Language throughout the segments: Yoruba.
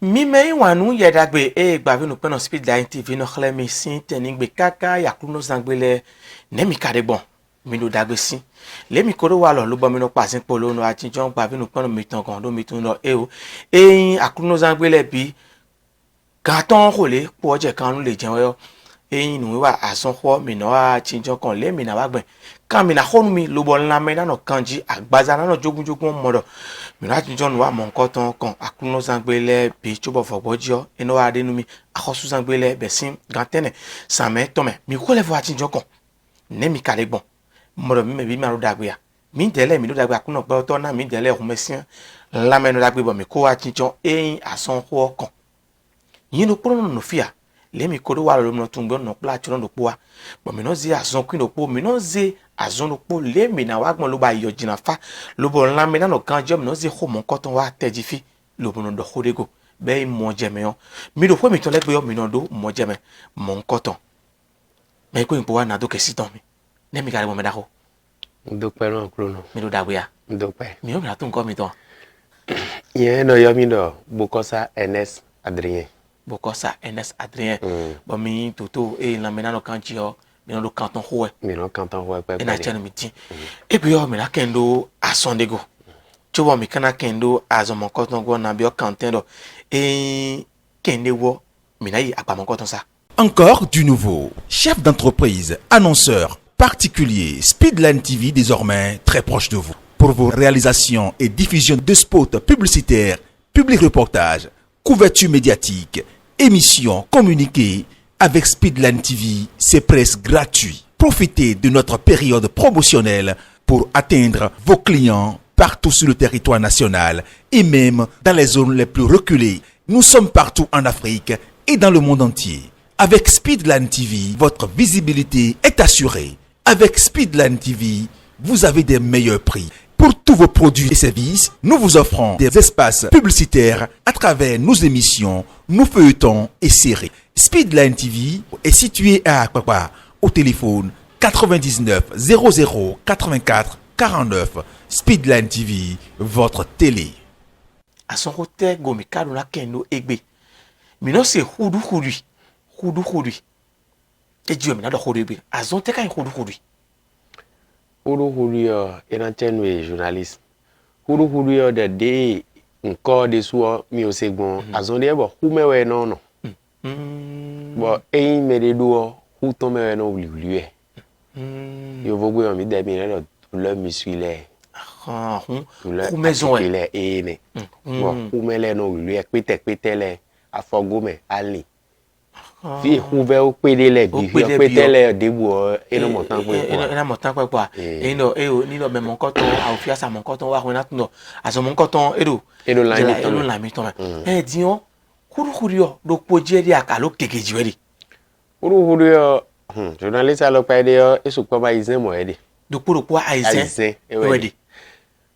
Mimei wanu yedagbe gbavi no peno Speedline TV no chlemi sin teningbe kaka yakruno zangbele nemi kadebon mino dagbe sin lemi kodo wa lo bo mino pasin polo no atinjon gbavi no peno mitan kan do mitun no eyin akruno zangbele bi gaton role po je kan le jenwo eyin nu wa ason kho mino atinjon kan lemi na wagben kan mi na khonu mi lo bo nla me na no kanji agbaza na no jogun modo mina atinjon wa mon koton kan akruno zangbele bi chobo fogbojo eno ade nu mi akhosu zangbele besin gantene same tome mi ko le vo atinjon kan ne mi kale gbon modo mi me bi ma ro dagbe ya mi dele mi do dagbe akuno gbe to na mi dele ohun mesin la me no dagbe bo mi ko atinjon eyin ason kho kan yin no pro no fia le mi kodo wa lo no tungbe no pla chiro no po wa bo mi no zi azon kwin no po mi no zi azon no po le mi na wa gbon lo ba yo jina fa lo bo nla mi na no kanjo mi no zi ho mon koton wa tejifi lo bo no do khorego be mo jeme yo mi do fo mi to le gbe yo mi no do mo jeme mon koton me ko impo wa na do ke siton mi ne mi gare mo me da ho do pe ron kro no mi do da gbe ya do pe mi o mi na tun ko mi ton ye no yo mi do Bokosa NS Adrien Bokosa NS Adrien bo mi toto la me na no kanji yo mi no do canton ho mi no canton ho pe na chanu mi tin e bi yo mi na kendo asondego chobo mi kana kendo azomon koton go na bi o kantendo kende wo mi na yi apamon koton sa. Encore du nouveau. Chef d'entreprise, annonceur, particulier, Speedline TV désormais très proche de vous. Pour vos réalisations et diffusion de spots publicitaires, public reportages, couverture médiatique, émissions, communiqués, avec Speedline TV, c'est presque gratuit. Profitez de notre période promotionnelle pour atteindre vos clients partout sur le territoire national et même dans les zones les plus reculées. Nous sommes partout en Afrique et dans le monde entier. Avec Speedline TV, votre visibilité est assurée. Avec Speedline TV, vous avez des meilleurs prix. Pour tous vos produits et services, nous vous offrons des espaces publicitaires à travers nos émissions, nos feuilletons et séries. Speedline TV est situé à Akpakpa, au téléphone 99 00 84 49. Speedline TV, votre télé. À son côté, gomi kado na kendo egbe. Mino se hudu. E dio mi na do hudu bi. Azon te kan hudu. Hudu yo enantenwe journaliste. Hudu yo de encore de so mi o segbon azon de bo humewe no. Bo eyin me de do hu to me no wuli yo vogo yo mi de mi na le musculaire. Hu maison e ne. Bo hu mele no wuli pete le afogome ali. Fi huve o pede le bi pete le debu eno montan ko ena montan ko eno ni lo me mon koton a ofia sa mon koton wa wona tuno aso mon koton la mi ton dion kuru yo do poje di akalo kekeji we di kuru yo journaliste alo pa de yo esu ko ba izen mo e di do kuru po aizen we di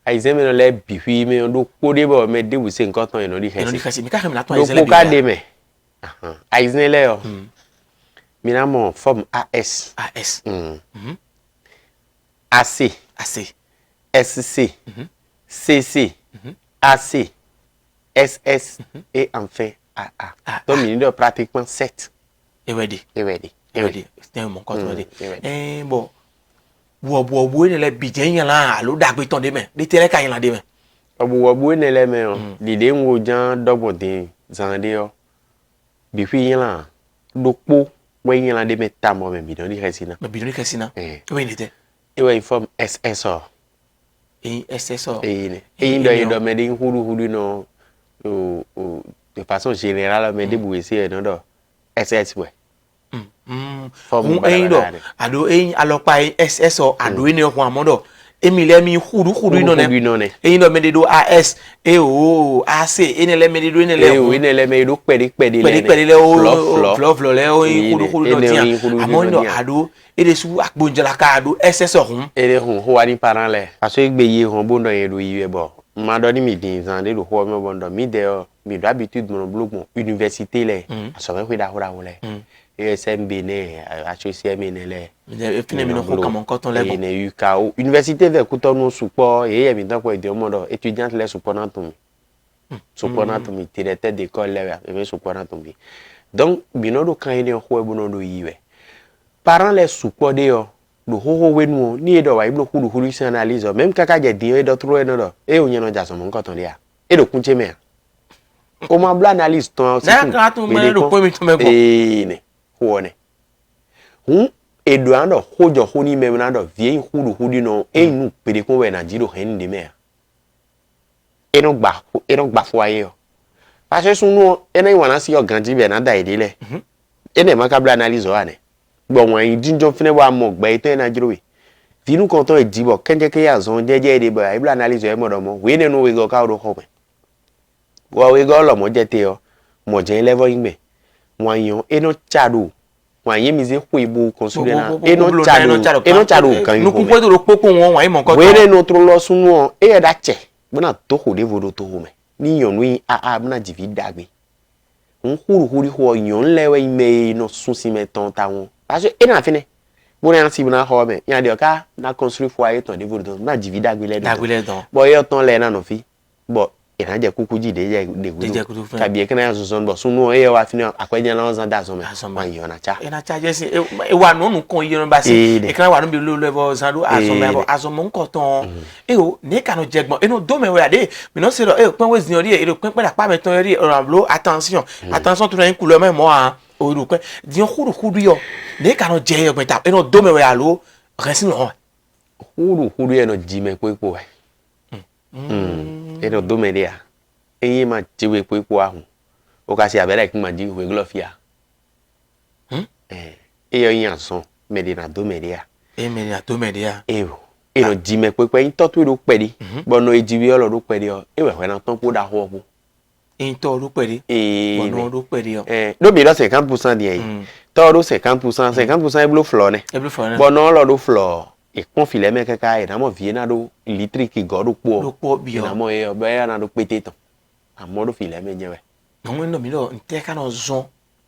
aizen me no le bi fi me do ko de bo me debu se nkoton eno di hesi mi ka me na ton aizen le bi ka de me aizen le yo mina mon forme AS AC SC CC AC SS et enfin AA. Donc il y a pratiquement 7. Et ready. C'est mon compte ready. Bon. Wo ne le bidien la lo dagbe ton de men. De tele kan la de men. Wo ne le men. L'idée wo jan dobo de zande yo. Bi fi la dokpo we yin la de men tamo men bidon di resina. Me bidon di resina. Oui n'était. Et ouais forme SSO. Et SSO. Et do me de hudu no de façon générale mais de bouesser non SS ouais. Forme ado alors pas SSO ado ni ho amodo emile mi hudu no ne do me de do AS AC le me de do le me do pedi le flo le hudu no ti amodo ado de su akbonjala ka ado SSO ho wani parent le parce que gbe yi ho bondo yen do yi bo m'a donné mes 10 ans de le roi me bon mi de mi d'habitude mon blog mon université là a sauvé quoi d'ahora là ESMB né HCM né là finalement ko kam encore ton lego né UKO université vers Cotonou support et mi donc quoi de monde étudiante les support dans tout support dans tout mi directeur d'école là et support dans tout donc binodo quand il est roi bonodo yiwe parents les support de yo le ho wenu ni edo wa iblo kulu kulu si analyse même kaka je di edo tro eno do e onye no jaso mon koton dia e do kunche me o ma bla analyse ton na ka tu me do po mi to me ko ne ho ne edo ando hojo ho ni me na do vie kulu kulu no e nu pede ko we na jiro hen de me e no gba fo aye o pa se sunu e na iwana si o ganji be na da ide le e ne ma ka bla analyse o ane bon moi dinjo fene wa mo gba ite na jiro we vinu kon ton e dibo kenje ke ya zon jeje de ba ibla analyse e mo do mo we ne no we go ka ro ko pe wa we go lo mo je te o mo je level yin me mo yan e no chadu mo yan mi se ku ibu consuler na e no chadu kan no ku po do popo won wa imo nkan we ne no tro lo sunu o e da che bona to ho de vodo to ho me ni yan wi a bona jivi dagbe huru ho yan lewe ime no sun si me ton ta won parce que et na fini bon en si na ho me ya de ka na construire foyer ton de vodo na jivi dagbe le don bon yo ton le na no fi bon e na je kuku ji de gudu ka bi e kana so so bo sunu e wa fini akwaje na onzan da so me wan yo na cha e na cha je si e wa no nu kon yi no ba si e kana wa no bi lo level zan do aso mo nko ton e o ne ka no jegbon e no do me we ade mi no se ro e pin we zin ori e ro pin pada pa me ton ori oranblo attention to na couleur me mo a o ro pin di huru yo ne ka no je yo pin ta e no do me we alo resin no huru e no ji me po e no do me dia e ma ji we po ahun o ka si abere ki ma ji we glofia e yo yin ason me de na do me dia e me na do me dia e no ji me po yin to tu ro pe di bo no e ji wi olo ro pe di o e we na ton po da ho po in to ro pe di bo no ro pe di o do bi do 50% dia to ro 50% e blo floor ne bo no lo do floor e kon file me kaka e na mo vie na do electric go do po bi o na mo e obe ya na do pete ton amodo file me nyewe no no mi lo nte ka no zon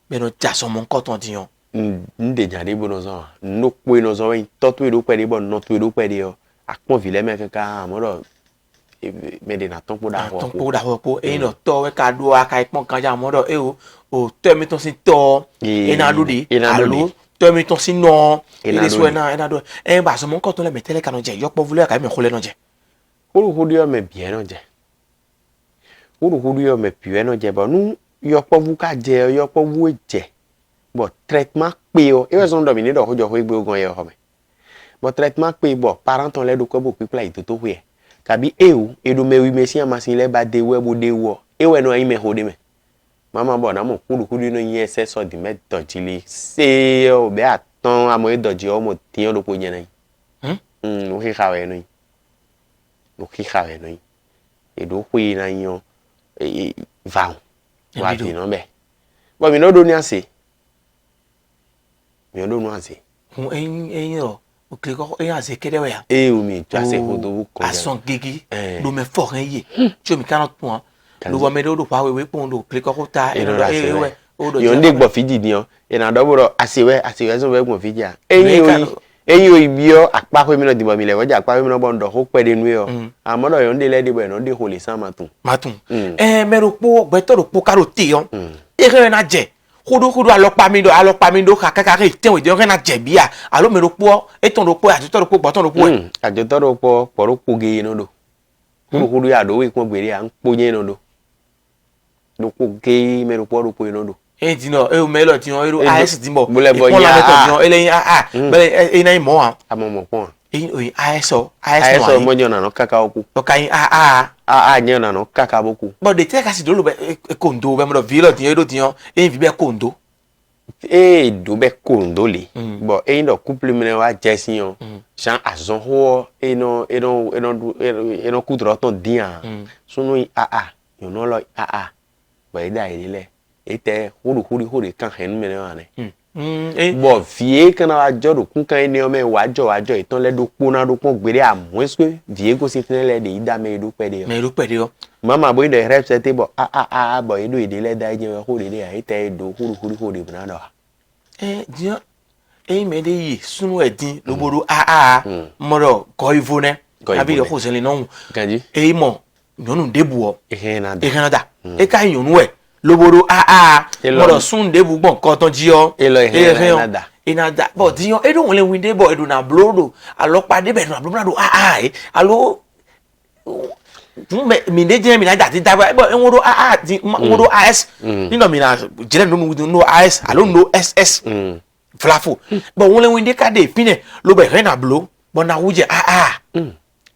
be no jaso mo nko ton diyan nde jade bo no zon no po no zon to tu do pe di bo no tu do pe di o akon file me kaka amodo me de na ton po da ho po e no to we ka do aka ipon kan ja amodo e o to mi ton sin to e na do di alo to mi ton sin no e le so na do e ba so mo nko ton le metele ka no je yo po vule ka mi khole no je huru dio me bien no je huru dio me pue no je bo nu yo po vu ka je yo po vu je bo traitement pe o e we so ndo mi ni do ho jo ho egbe ogun ye ho me bo traitement pe bo parent ton le do ko bo people ito to hwe kabi edu me wi mesi amasin le ba de we bo de wo e we no yin me ho de me mama bo na mo huru no yin ese so di me dojili se o be aton amo e doji o mo tin lo po yen na o ki khawe no e do hwe na yin va wa bi no be bo mi no do ni ase mi no no ase yo o kle ko e ase kede we ya o mi to ase ho do ko ason gigi do me fort ye tu mi kana point lo wa me do pa we pon do kle ko ta e we o do yo nde gbo fiji ni o e na do bro ase we so we gbo fiji a eyin o ibi o apa ko mi no dibo mi le woja apa mi no bo ndo ho pe de nu o amodo yo nde le dibo no de ho le san matun me ro po gbe to ro po karo te o e re na je hudu alopa mi do kaka re ten we de na je bia alo me ro po e ton ro po ati to ro po gbo ro po ajo to ro po poro po ge no do hudu ya do we kon gbere a npo yen no do po ge me ro po no do e di no e o me lo ti on ero AS di mo e pon la meto di on eleyin bele e na imo an amomo pon e o AS no mo jona no kaka oku o kan jona no kaka boku but de te ka si do lo be kondo be mo do vi lo ti ero ti on e vi be kondo do be kondo le but e ndo couple me wa jesin on chan azon ho e no kudro ton dia sunu yo no lo but e da ile ite huru kan hen me ne Bon, vie quand on a jodo kun kan ene o me wajo iton le do pona do pon gbere a moins que vie ko si tene le de ida me do pede mais lu pede yo mama boy de rep c'était bon boy do ide le da je ko de a ite do huru de bna do dia me de yi sunu edin loboro moro ko ivone abi de ko se le no kanji mo nyonu debu o Canada e ka nyonu e loboro moro sun debu gbon ko ton ji o Canada but diyan e don le winde bo e do na blodo alopa de be na blodo alo mi de je mi na da ti da bo enwodo ti enwodo AS nino mi na jere no AS alo no SS flafo but won le winde ka de fine lo be re na blo bo na wuje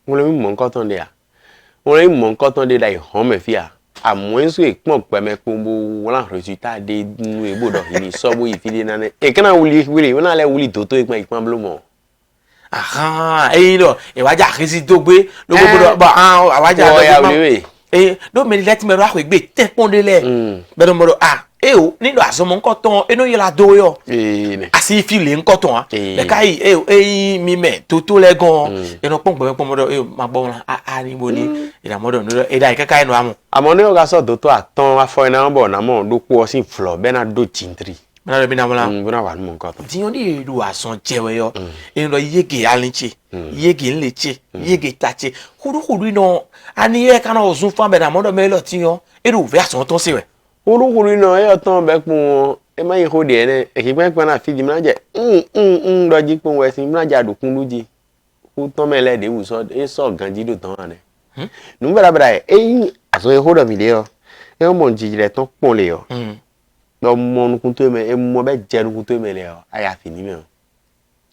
won le mi mo nkan ton de a won le mi mo nkan ton de dai hon me fi a à moins que pon peme pombo wala résultat de nu ebo do ni so bo ifide na e kana wuli wona le wuli toto ipon blo mo lo e wa ja resi to gbe lo gbogbo ba wa ja do me let me ro agbe te pon de le be do mo do o ni do asomo nkan ton eno ye la do yo asi fi le nkan ton le kai mi me toto le gan eno pon pon mo do ma gbo won ni bo ni ida mo do no e da kaka eno amu amone o ga so toto aton afo na bo na mo do po sin flo be na do tintri na le bi na wala bona wa mo nkan ton ti yon di do ason jewe yo eno yege alinchi yege nlechi yege tachi huru no ani e kana ozun fan be na mo do me lo ti yon e do ve ason ton se we orúkúrú náà ẹ ọtán bẹ pọn wọn ẹ má yẹ kó de ẹ nẹ ẹkí pẹ náà fìdí mìíràn jẹ lọjí pọn wọn ẹsìn mìíràn jẹ àdùkún lójì kó tán mẹlẹ dé wùsọ ẹ sọ gànjí dò tán wà nẹ. nùgbà dábàdà ẹ ẹyìn àṣọ ẹ kó dọ̀mí lé ọ ẹ mọ jìjì rẹ tán pọn lé ọ ọmọ nukun tó mẹ ẹ mọ bẹ jẹ nukun tó mẹ lé ọ àyàfi ní mẹ ọ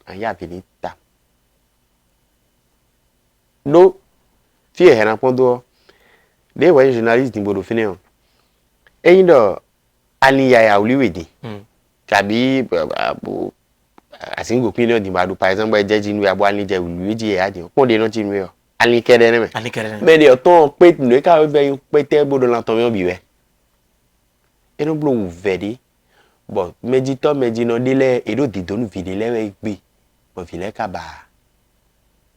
àyàfi ní ta. ló fi ẹ̀hẹ̀ náà pọ́n tó ọ lé wáyé journaliste ní gbọdọ̀ fínẹ́ ọ. Eyin do aliya ya uliwedi tabi asingo opinion di madu par exemple jeji nu abo ali je uliwedi e adi ko de no ti nu yo ali kede ne me de oton pe nu ka be pe te bodo lan ton yo bi we e no blo vedi but meji no dile e do di donu vidi le we gbe bo vile ka ba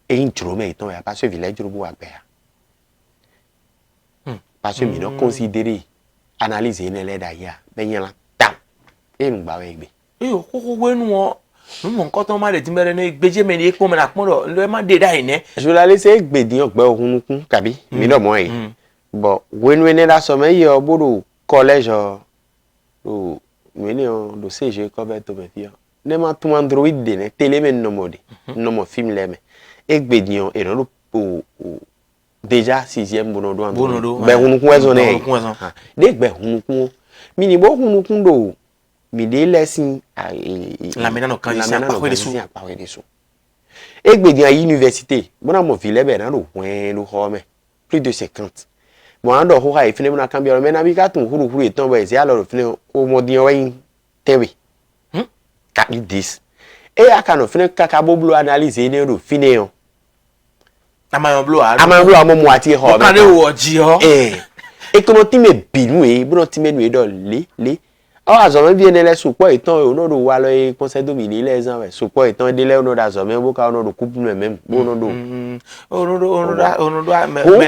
eyin juro me iton ya parce village juro bo wa gbe ya parce que mi no considérer analyse ne le da ya be yin la tam e ngba we gbe koko wenu o mo nkan ton ma de timbere ne gbeje me ni epo me na pon do lo ma de da ine journaliste e gbe din ogbe ohunukun kabi mi do mo yi but wenu ne da so me yo bodo college o meni o do CG ko be to me fi ne ma tu android de ne tele me no mode no mo film le me e gbe din e no o déjà 6e bonodo android be hunukun ezo ne de gbe hunukun mi ni bo hunukun do mi de lesson la mena no kan isi apa we de so e gbe din a université bona mo fi lebe na do wen lo ho me plus de 50 mo ando ho ha ifine na kan bi me na bi ka tun huru etan bo ese alo fine o mo din wen tewe ka this e aka no fine kaka boblo analyse ne do fine o amayon blo amo mo ati ho be kan de wo ji ho ekono ti me binu e bro ti me nu e do le o azo me bi ene le supo itan o no do wa lo e conseil domini les ans we supo itan de le o no da zo me bo ka o no do coupe me même bo no do me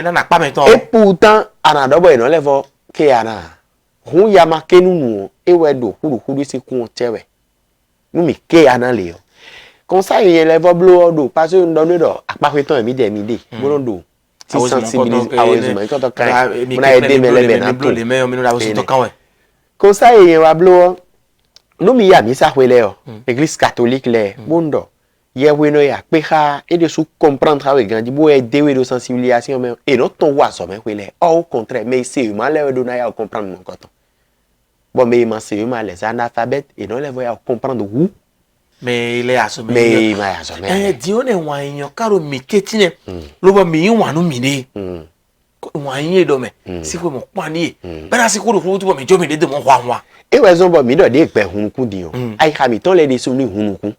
na pa me ton et pourtant ana do boy no level ke ana hu ya ma ke nu e we do huru si kun tewe nu mi ke ana le o conseil yen level blow do parce que ndo do apa ko itan mi de bo no do ti sensibiliser awezi mo ko to kan mo na e de me le be na blow le me o mi no da wo so to kan we conseil yen wa blow no mi ya mi sa hwele o église catholique le bondo ye we no ya pe ha et de sous comprendre avec grandi bo e de we de sensibilisation mais et non ton wa so me hwele au contraire mais c'est humain le do na ya comprendre mon coton bon mais man c'est humain les analphabètes et non les voya comprendre où mais il est assommé mais ma assommé dione wa yan karo mi ketine lo bo mi wa nu mi ne wa yin do me si ko mo pa ni bana si ko ro fu tu bo mi jo mi de mo hwa e we zo bo mi do de pe hunukun di o ai ha mi ton le de so ni hunukun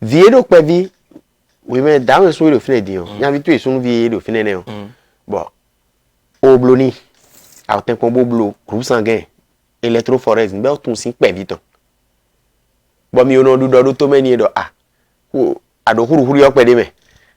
vie do pe vi we me down so do fine di o nya vi tu e so vie do fine ne o bon obloni a ten kon boblo groupe sanguin électrophorèse be o tun sin pe vi ton Bon mi ono du do to meni do ado huru yo pede me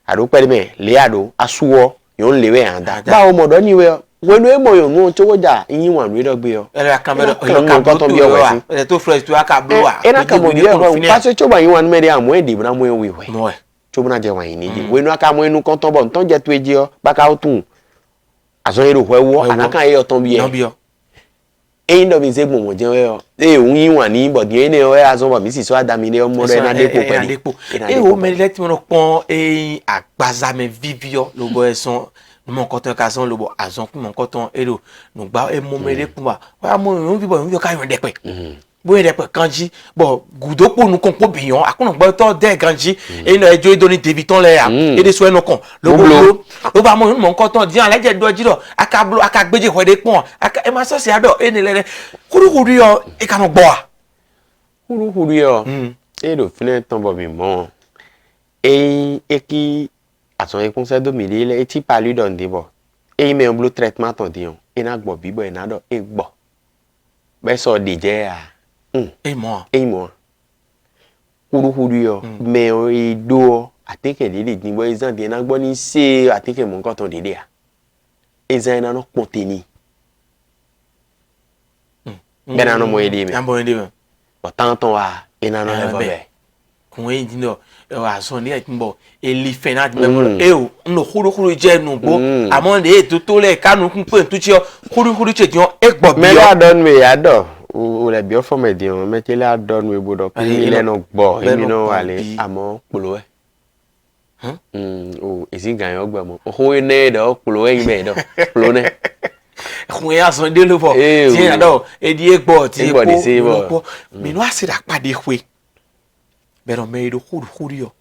ado pede me le ado asuwo yo lewe anda ba o modo ni we wenu e mo yo no chowo ja yin wan we do gbe yo ele akamero ele kablo to yo wa ele to fresh to akablo wa e na kamo bi yo pa se choba yin wan me de amo e di na mo we we mo chobo na je wan yin ni wenu aka mo enu kon ton bo nton je to eji yo ba ka otun aso ero hwewo anaka e oton bi e eyin do mi se gbon mo je we yo e un yin wan ni bo di ene o e aso bo mi si so adami le omo re na depo pele e o me let mo pon e agbaza me vivio lo bo eson mon koton ka son lo bo azon ku mon koton ero no gba e mo mere kun wa mo yon bi bo yon ka yon depe bo yon depe kanji bo gudopo nu kon po biyon akun gbo to de kanji e no ejo do ni debiton le ya e de so eno kon lo ba mo mon koton di an leje do jiro akablo akagbeje hwede pon aka e ma so se ado e ni le kuru yo e ka no gbo wa kuru yo e do fine ton bo mi mo e ki ason e conseil do mi le e ti palu don de bo e me un blue traitement ton dion e na gbo bibo e na do e gbo be so de je a e mo kuru yo me o e do ateke lele ni bo izan de na gbo ni se ateke mo nkan ton de a izan na no ponteni be na no mo e de me ambo e de me o tanton wa e na no le be kun e di no aso ni e nbo eli fenat memo e o no khuru je nu gbo amon de to le kanu kun pe tu ti o khuru che dion e gbo bi me la don me ya do o le bi o fo me dion me ti la don we bodo pe ile no gbo emi no wale amo polo e o esi gan yo gbo mo o ne do polo e be do polo ne kun ya so de lo bo ti ado e di e gbo ti e ko me no asira pade hwe pero me do khuru yo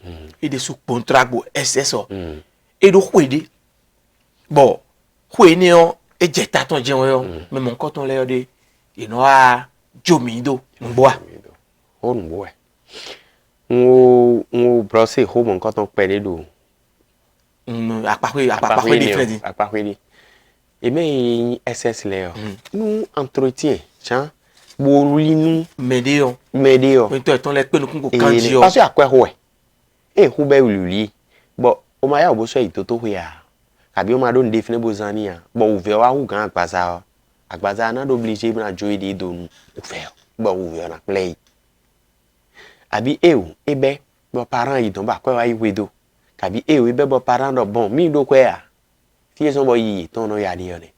e de su contragbo SSO e do hwede bo hwe ni o e je ta ton je won yo me mon ko ton le yo de ino a jomido ngbo a o ngbo e o brose ho mon ko ton pede do apapwe different apapwe di e me SS le yo nous entretien chan bo linu medio to ton le pe nu kun ko kanji o parce akwe ho e hu be ululi bo o ma ya bo so itoto ho ya kabi o ma do ndefine bo zani ya bo o ve wa hu gan agbaza na do oblige na joy de do nu o fe bo o ve na play abi ebe bo parent yi don ba kwa wa yi wedo kabi ebe bo parent do bon mi do kwa ya fi so bo yi ton no ya de yo ne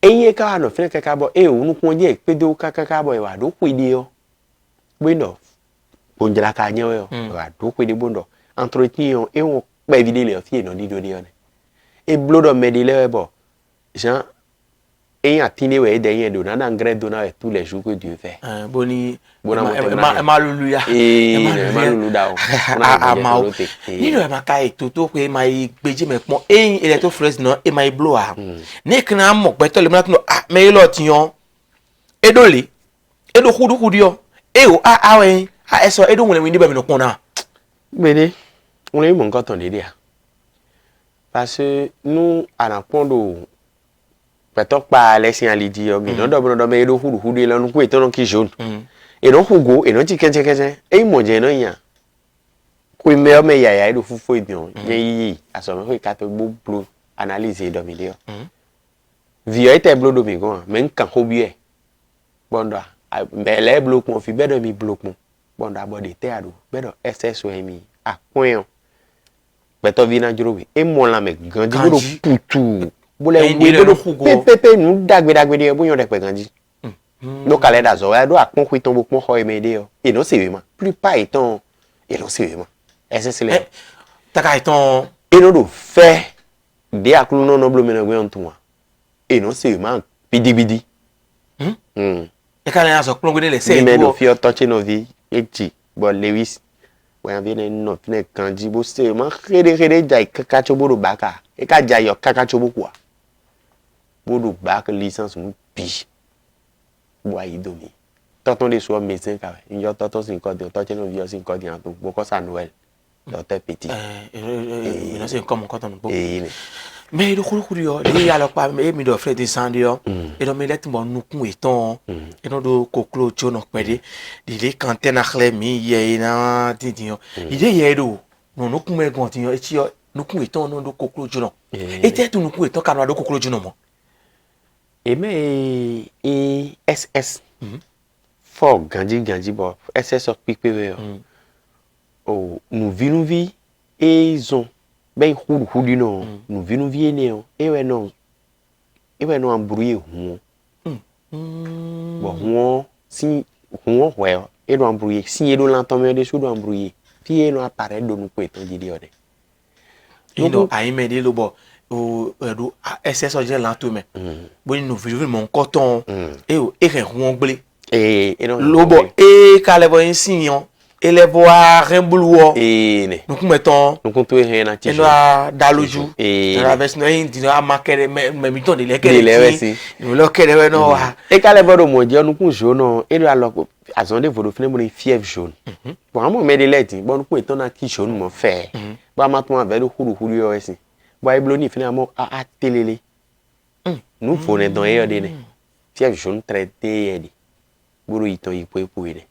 eye ka no fine kaka bo unu kun je pe do kaka bo wa do ku ide yo bondo bonjala ka nyewe yo wa do ku ide bondo entretien yo e won pe vide le fi no di do de yo ne e blodo medile bo Jean et attiné ouais derrière do na engrais do na tous les jours que Dieu fait boni ma lulu ya ma lulu da o ma o ni no ma kai toto ko ma gbeje me pon ele to fresh no e ma blow a ni kan mo pe to le ma no me lo tiyan edole edo hudu yo o we eso edo won le ni ba mi no pon na gbede on le mo nkan ton de dia parce que nous à la pondo petok pa lesin alidi yo mi no do me do hudu e lanu ku e ton ki jaune e no hugo e no ti kenche e mo je no yan ku me o me ya do fufu e bion yi aso me ko ka to bo blue analyse do mi le yo vi e te blue do mi go me nkan ho bi e bondo be le blue ko fi be do mi blue ko bondo abode te ado be do SSO mi akwen beto vi na juro wi e mo la me ganji bo putu bole pepe nu dagbe de bo yon de pe ganji no kale da zo do akon ku iton bo pon ho emede yo e no se we ma plus pas iton e no se we ma ese le taka iton e no do fe de akulu no blo me na gbe on tun wa e no se we ma bidibidi e kale na so plongo de le se me no fi o touch no vi eji bo Lewis when viene no fine kanji bo se ma rede jai kaka chobo do baka e ka jai yo kaka chobo kwa bodo baka licence mu bi bo ayi domi tonton de so médecin ka yo tonton sin ko de touch no vi sin ko de anto bo ko sa Noël docteur petit il no se comme quand on mais le khuru yo li alors pas mais mi do fait descendre yo et donc mais let mo nukun eton et non do koklo jono pede li kanté na khle mi ye na didi yo ide ye do no nukun me gon ti yo e ti yo nukun eton no do koklo jono e te tu nukun eton kanwa do koklo jono mo et mais et SS fort ganji bo SS ok pipe we oh nous vi et ils ont ben khuru no nous vi ne o e we no embrouiller ho bon ho si ho we e do embrouiller si e do l'entendre de sous do embrouiller puis e no apparaît do nous eton didi ode et donc a me de lo bo o do SS o je lan to me bo ni nous vi mon coton e o e ho gble et non lo bo e ka le bo yin yon ele boa rembuluo et ne nous mettons nous comptons rien na ti et noa daluju et traverse no indi no amakere me mi ton de Dele lekere si. no lokere we no wa et quand les bords mo je nous kun jaune et alors azonde vodo fine mo fièvre jaune bon à moi me de leti bon nous eton na ki jaune mo fait ba matmo avec le khuru yo esi bo ai bloni fine mo a telele nous faut ne don e de ne fièvre jaune traité e buru ito ipo ide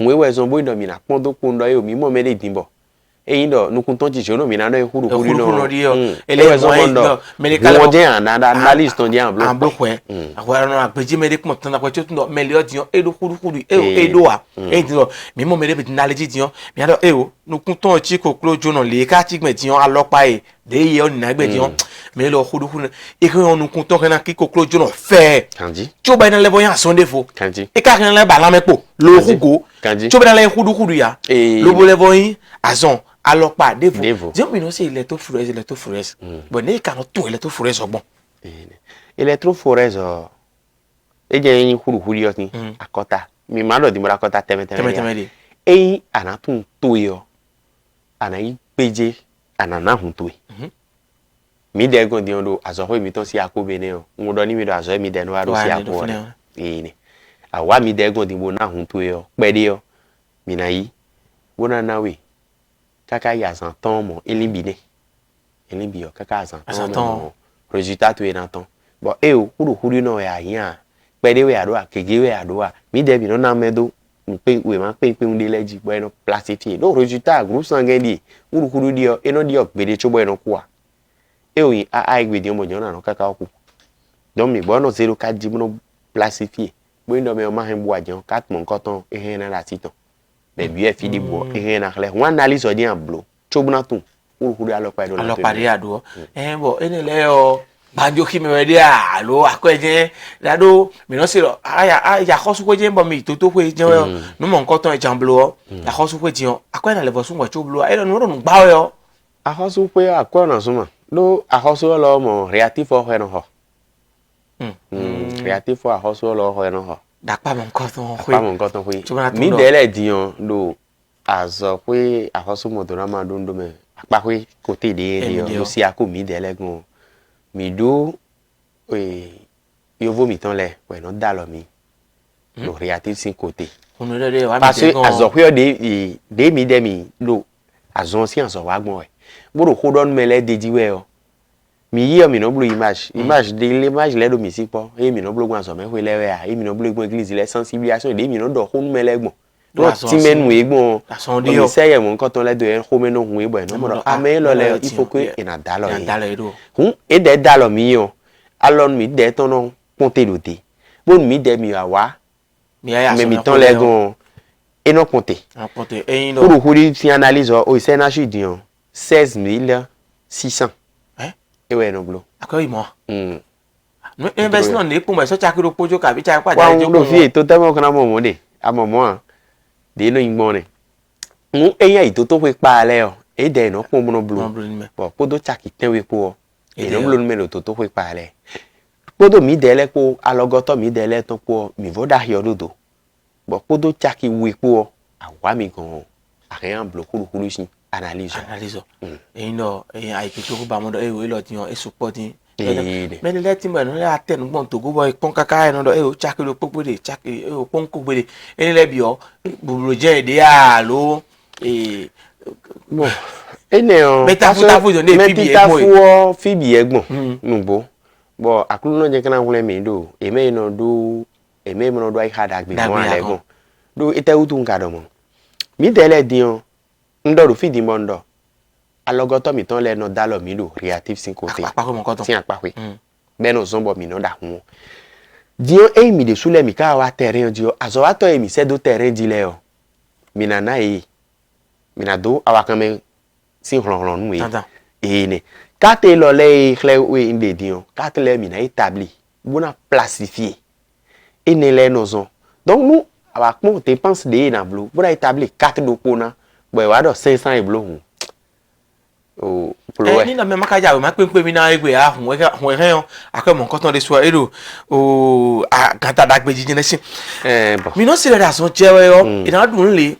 mwe zo boy do mi na pon do kun do e o mi mo me de dimbo e yin do nu kun ton ti jono mi na do e khuru no ele zo mondo me le kala mo je na analyse ton je en bloc en bloc ouais agora no agbeji me de ko ton na ko tu no me le odion e do khuru e do wa e do mi mo me de na le dion mi ado e o nu kun ton ti ko klo jono le ka ti gbe dion alopa e de ye o ni na gbe dion me lo khuru e ko nu kun ton na ki ko klo jono fe kanji tí ba ina le boyan son defo kanji e ka kan le ba la mepo lo hugo kanji tí ba ina le hudu ya lo bo le boyin azon alopa defo je mi no se ile to fures but ne ka no to ile to fures ogbon electrophorese e je yin khuru yo tin akota mi ma lo di mo akota teme de e anatun to yo anayi peje anana hun to mi de gon di ondo azo ho mi ton si akobe ne o mo do ni mi do azo mi de no aro si akobe ni awa mi de gon di mo na hun to yo pe de yo mi na yi bona na we kaka ya san ton mo elibi yo kaka san ton résultat to e na ton bo e o khuru no ya yan pe de we ado akeje we ado a mi de bi no na medo pe we ma pe un de leji bo no plastifier do résultat groupe sanguin di khuru di yo e no di o pe de chobo e no kwa e o yin a igbe di mo jona no kaka oku don mi bo no 04 di mo plastifier bo ndo me o ma hen bo ajan 4 mon coton e hen na la titon be bi e fi di bo e hen na kle one analyse o di an blo chobo na tun khuru alopa do alopa ri ado bo ene le o banjo ki me de a lo akoje dado mi no se lo ya khosu ko je bo mi to ko je no mo nkan ton e jamblo ya khosu ko je akoje na le bo sun wa choblo e no no gba yo a khosu pe akona suma lo a khosu lo mo reactive o he no ho reactive a khosu lo ho no ho da pa mo nkan ton pa mo nkan ton mi de le dion lo azo pe a khosu mo do na ma do ndo me pa pe côté de yo si ako mi de le gun mi do yo vomi ton le we no da lo mi lo reactive sin côté onu de wa mi parce que azo pe de mi lo azon si azo wa gbon we boro ko don mele deji we o mi yi mi no blu image de l'image le do mi si po e mi no blu gbon azo me we le we a e mi no blu gbon église le sensibilisation de mi no do ko mele gbon do ti menu egbon mi seye mo nkan ton le do en ko menu hun egbo no mo do ame lo le il faut que ina dalo e de dalo mi yo alon mi de ton no ponte dote bon mi de mi awa mi ton le gon e no ponte e no pour si analyse o se na shi dion 16600 e we no blo akoy mo no investment ne po mo so chakiro pojo ka bi cha pa ja jo ko fi to te mo kana mo de amomo de no igbon ne mu eyan ito to pe pa le o e de no po mo no blo bo podo chaki tenwe po e no blo me lo to pe pa le podo mi de le po alogoto mi de le to po mi voda hi ododo bo podo chaki we po awa mi gan ayan blo kuru si analyse e no e ai pe to ba mo do e we lo ti e support me le let mo no la ten gbon to go boy pon kaka no do e o chaki lo popo de chaki e o pon ko gbede e le bi o buburo je de a lo Bon. Ene Metafu de ne fibi egbon nubo. Bon, akulu no je kana wule mi do. Eme no do ai hada gbe mo alegon. Do ite utu nkado mo. Mi tele dion ndoru fidi mondo. Alogoto mi ton le no dalo mi do reactive sin côté. Sin apape. Beno zombo mi no da hu. Dion mi de sule mi ka wa terrain dio. Azo wa to mi se do terrain di le o. Mi na mina do awakame sin ronron nu ne kate lo le chle we inde dion kate le mina établi bona placifier ene le nozon donc nous awakmo te pense de na blo bona établi 4 do pona boy wa do 500 e blo hu o plo ni na me maka jawe ma pe mi na egbe a hun he on akwe mo nkan ton de so ero o ganta dagbe jijin sin bon mi no se le da so jewe yo ina dun le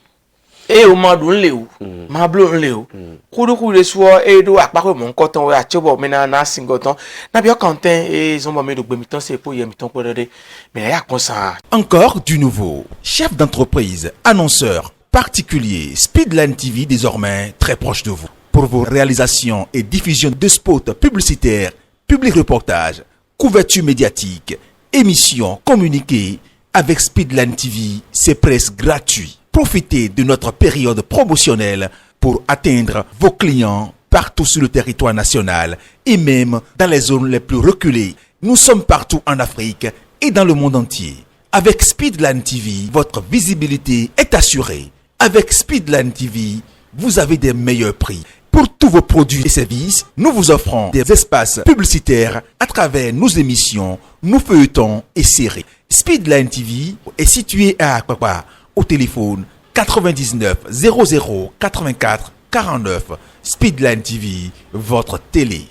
o ma dun le o ma blo le o kudu le so do apako mo nkan ton we a chobo mi na singoton na bi o content zombo mi do gbe mi ton se po ye mi ton podede mais ya konsan. Encore du nouveau. Chef d'entreprise, annonceur, particulier, Speedline TV désormais très proche de vous. Pour vos réalisations et diffusion de spots publicitaires, public reportage, couverture médiatique, émissions, communiqués, avec Speedline TV, c'est presque gratuit. Profitez de notre période promotionnelle pour atteindre vos clients partout sur le territoire national et même dans les zones les plus reculées. Nous sommes partout en Afrique et dans le monde entier. Avec Speedline TV, votre visibilité est assurée. Avec Speedline TV, vous avez des meilleurs prix. Pour tous vos produits et services, nous vous offrons des espaces publicitaires à travers nos émissions, nos feuilletons et séries. Speedline TV est situé à Akpakpa, au téléphone 99 00 84 49. Speedline TV, votre télé.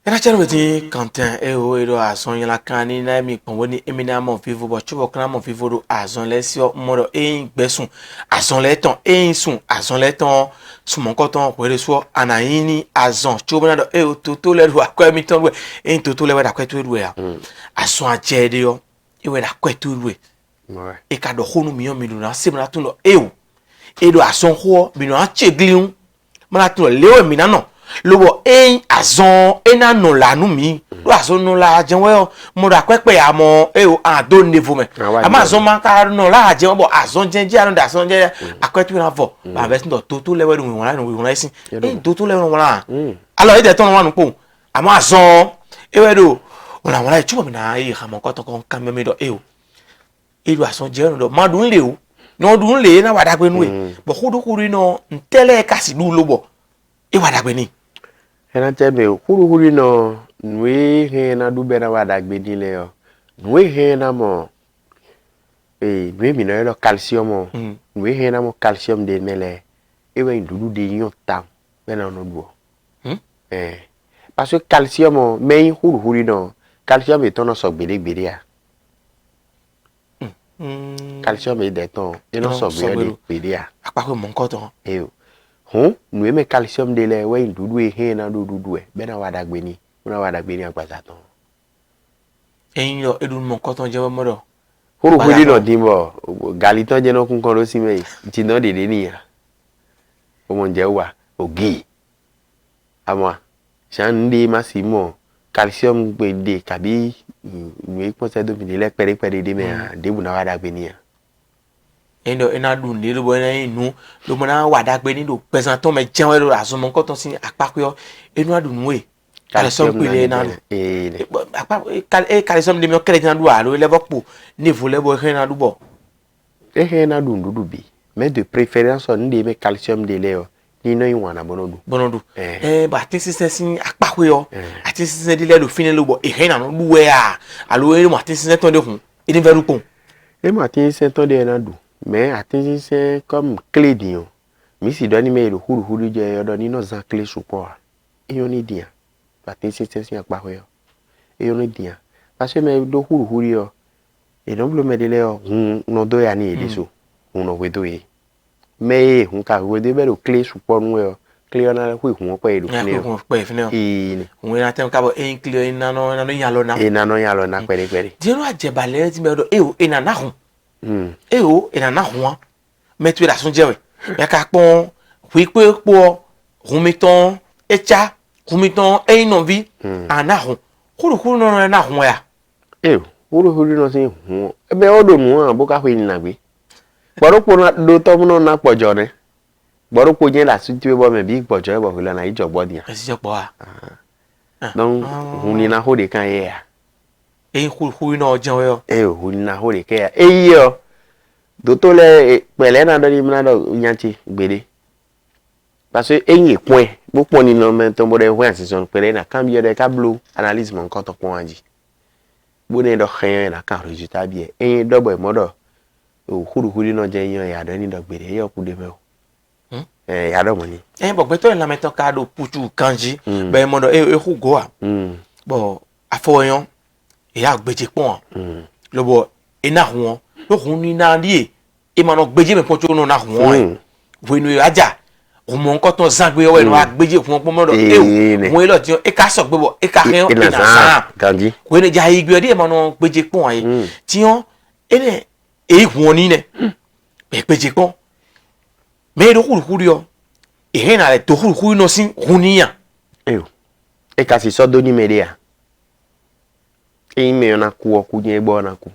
Ena chano beti Quentin ero azon yala kani na mi ponwoni emina mon vivo bo chubo kana mon vivo do azon le si moro gbesun azon le ton sun azon le ton sumon koton were so anayini azon chubo na do toto le ru akwa mi ton we toto le we da kwetu ru ya azon ajede yo we da kwetu ru e ka do honu mi yo mi na se na tun lo do azon ho mi no a chegliun mana tun le mi na no lobo azon ena no la nu mi lo azon no la jenwe mo ra pepe amo ado nevo me ama azon ma ka no la jenwe bo azon jenje anu da azon je akwetu na vo ba be ndo toto lewe nu won la nu won la sin toto lewe won la alo e de ton wa nu po ama azon do won la won la chubo mi na ha mo ko to kon kan me do do azon je no do ma dun le o no dun le na wa da gbe nu bo khudu no ntele kasi du lobo wa da gbe ni ena tebe huru no nwe he na du bena wa dagbe ni le yo nwe he na mo nwe mi no lo calcium nwe he na mo calcium de mele we ndudu de yon tam bena no duo parce que calcium me huru no calcium est ton so gbele ya calcium est de ton no so gbele ya apako mo nko ton nous me calcium de le we ndudu he na dudu bena wadagbe ni una wadagbe ni agbaza ton yo edun mo koton je mo do huru no dimbo galiton je no kun kon lo si me ti no dede ni ya o mo je wa ogi ama shan ndi masimo calcium gbe de kabi we pose do mi le pere de me de bu na wadagbe ni ya ena dun le lo bo na inu lo mo na wa dagbe ni do pesan ton me jenwe lo azon mo koton sin apako enu adun we calcium pele na calcium de mi kere na do alo le bopo niveau le bo he na do bo he na dun dudu bi mais de préférence on de me calcium de le ni no yin na bonodu ba tin sin apako yo ati sin de le do fini lo bo he na no du we alo e mo tin sin ton de hun e ni veru pon e mo tin sin ton de na du mais attention c'est comme clé dion mi si doni me le huru je yo doni no za clé support e yo ni dia attention c'est si akpa yo e yo ni dia parce que me do huru yo e non blo me de le no do ya ni e so no we do e me hun ka we de be le clé support no yo clé na ku hun po e do clé e hun na tem ka bo e clé na no yalo na kwere di no ajebale ti me do e na na hun ena na ho me tu la son jewe ya ka pon oui pour rumiton echa rumiton einovi anahun kuru no na hun ya huru no si hun ebe odo nu an bo ka hwe ni na gbe gboropo na do to mu na pojo ne gboropo jen la su ti bo me bi pojo e bo hwe na ijogbo dia esi jogbo a donc hun ni na ho de kan ye ya kuru no jan yo hun ni na ho de ke ya yo do to le pele na do ni na do nyanti gbede parce que eyin point bo pon ni no me to bo de hwe asison pele na kan bi de ka blow analyse mon ko to pon aji bo ne do khen na kan résultat bi eyin do boy modo huru no je yan ya do ni do gbede yo ku de me o ya do mo ni bo gbe to la meto ka do puchu kanji be modo hu go a bo afoyan ya gbeje pon lo bo ina hun lo hun ni na lie e ma no gbeje me pocho no na hun we no aja o mo nkan ton zangbe o no agbeje fun pon modo mo lo ti e ka so gbe bo e ka hen ina sa ganji we ne ja igbe di e ma no gbeje pon aye ti on ene hun ni ne be gbeje pon me do huru yo e hen na le to huru no sin huniya e ka si so do ni media e me na ku o ku je gbo na ku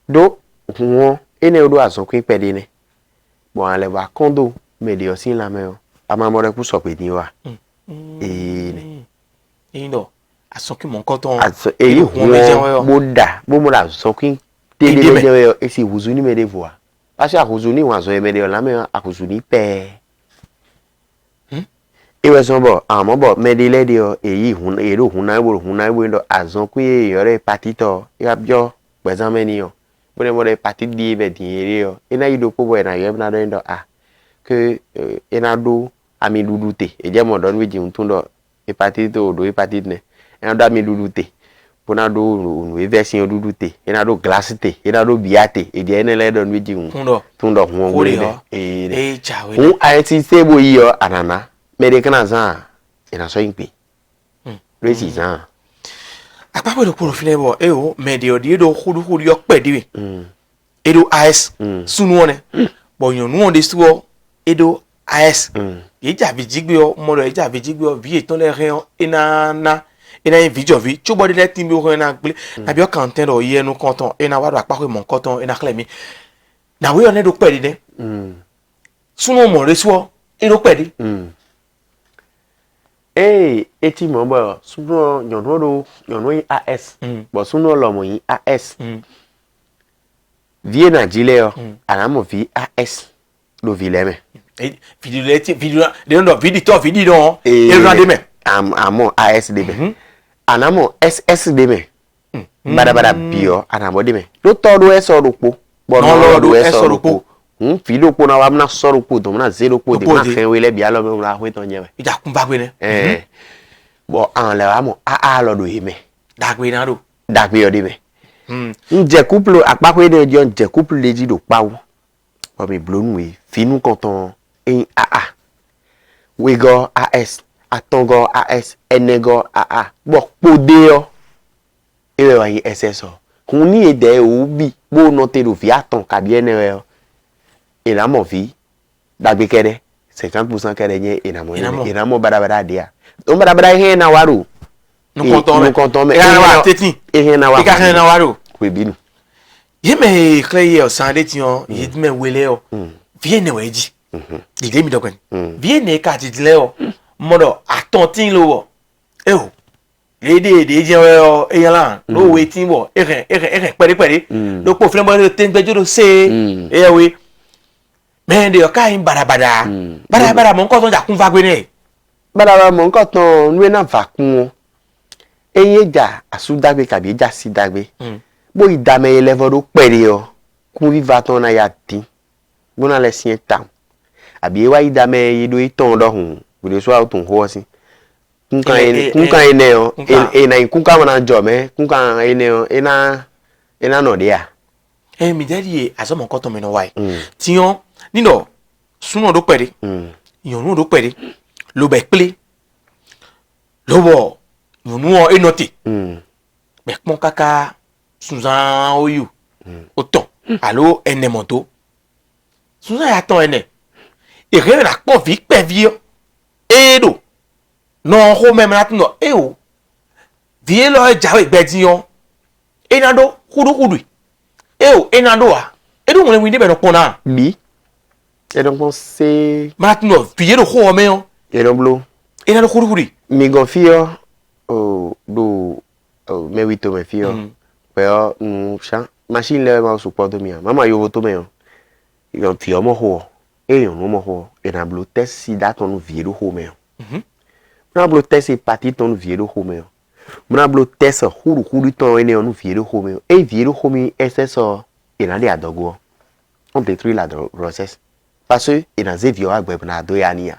do won ene odo aso ku pede ne bon ale ba kondo medio sin la me o ama mo re ku so pe ni wa no aso ki mo nkan ton aso e mo da bo mo la so ku tede me je e si huzu ni me de voa parce a huzu ni wa so e medio la me a huzu ni pe ewe so bo amo bo medile dio eyi hun ero hun na wo ndo azon ku e yore patito ya bjo gbezan ni o bo ne mo de pati di be din ere yo ina yido po bo na ye na do ndo que ina do ami dudute e je mo don wi jin tun do e patito do e patite ne ina do ami dudute po na do no e version dudute ina do glasite ina do biate e je ne le don wi jin tun do won wo e chawe un a ti sebo yi yo anana mere kana za ina so yin pe resi za apapo do kuro fine bo o medio di do huru yo pedi edo as sunu one bo yon nu on de suo edo as eja bijigbe o mo do eja bijigbe o bi eton le ren ina video vi chubo de let mi o na gbe na bi o content o ye nu konton ina wa do apapo mo konton ina klemi na we on edo pedi de sunu mo re suo edo pedi eti mo bo suno yonwo AS bo suno lo mo yin AS vie na jile yo ana mo vi AS lo vi le me video de ndo video don e ran de me amo AS de me ana mo SS de me bada bio ana mo de me lo todo e so ropo bo no lo e so ropo filo po na wa na so ropo do na zero po de na fen we le bia lo me na hwe ton je me ija kun ba gbe ne bo an le wa mo a lo do yime dagbe na do dagbe yo de me nje couple apapo de jo nje couple de ji do pawo o mi blonu we finu konton we go AS atongo AS enego bo pode yo ewe wa yi SSO kun ni ede o bi bo no te do fi aton ka bi ene yo ina mo fi dagbe kede 50% kede yen ina mo bada dia o bada he na waru no konton me ina wa tetin na wa ika na waru we binu ye me clay o sande ti on ye me wele o vie ne weji ide mi dokwen vie ne ka ti le o modo atontin lo wo o ede je o eyan la lo wetin wo ere pere lo po flen bo te ngbejo do se we men de o ka yin barabada mo nko ton ja kun fagbe ne barabara mo nko ton nwe na fa kun eye ja asudagbe kabi ja si dagbe bo idame level do pere o kun viva ton na ya tin bo na le sin tam abi wa idame yido iton do hun bo le so out on ho sin kunkan ene o na kunkan na jo me kunkan ene o ina no dia mi daddy aso mo nko ton me no wai ti on nino suno do pere yonu do pere lo be ple lo bo yonu o enoti be pon kaka Susan oyu oton alo ene moto Susan ya ton ene et rien la pas vie pevio et do non ho même la no e o vie lo jawe gbedion e na do hudu e o e na do a e do mo ni be no pona bi et donc on c'est maintenant vie do ho me o et donc blo e na do hudu mi gonfio do me wito me fio pero cha machine le ma support mi mama yo voto me yo fio mo ho e yo no mo ho e na blo test si dat on vie do ho me na blo test e parti ton vie do ho me na blo test huru ton ene on vie do ho me e vie do ho me ss e na le adogo on détruit la grossesse parce que e na ze vie wa gbe na do ya ni ya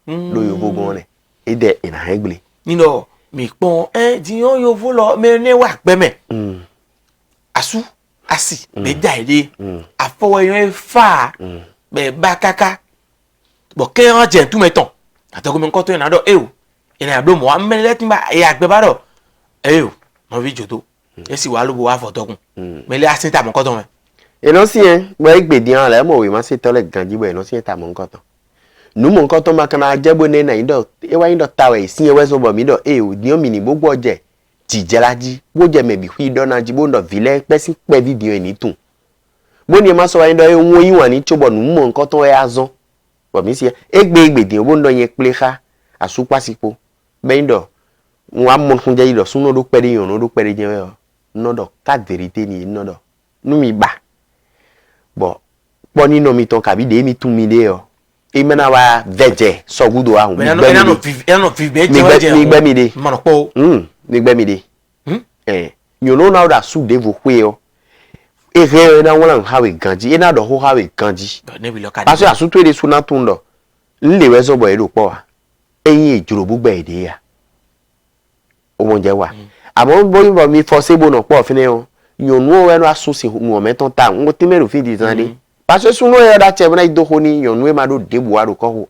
lo yo gogo ne e de e na egle ni no mi pon dion yo vo lo me ne wa gbe me asu asi be daide afowo yan fa be bakaka bo ke ran je tout meton atago me nkan to na do e o ina do mo amele let ba e agbe ba do e o mo vi jodo e si wa lo bo wa fotogun me le asin ta mo nkan to me et non si bo igbedian la mo we ma se tole ganji bo e non si ta mo nkan to nu mo nkan to ma kana jebo ne na ido e wa ido tawe si e we so bo mi do e o ni o mi ni gbogbo oje jijelaji bo je me bi hu ido na ji bo ndo vile pesi pe video ni tun bo ni ma so wa ido e won yin wa ni chobo nu mo nkan to e azon bo mi si egbe igbedian bo ndo yen ple kha asupasipo be ido won amon kun je ido suno do pe de yon do pe de je no do ka vérité ni no do nu mi ba bo po ni no mi ton ka bi de mi tun mi de o e mena wa veje so gudo ahun me no vive be je wa je mi gbe mi de mo no po mi gbe mi de you know now that su de vo hwe o e re na won ha we ganji e na do ho ha we ganji ne bi lo ka parce asu to de su na tun do nle we so bo e do po wa eyin ejuro bugba ede ya o mo je wa amo bo mi force bo no po fini o yonu we no asu si nu o meton ta ngo ti mero fi di tan de parce que suno e da che na ido ho ni yonu e ma do de bu wa do ko ho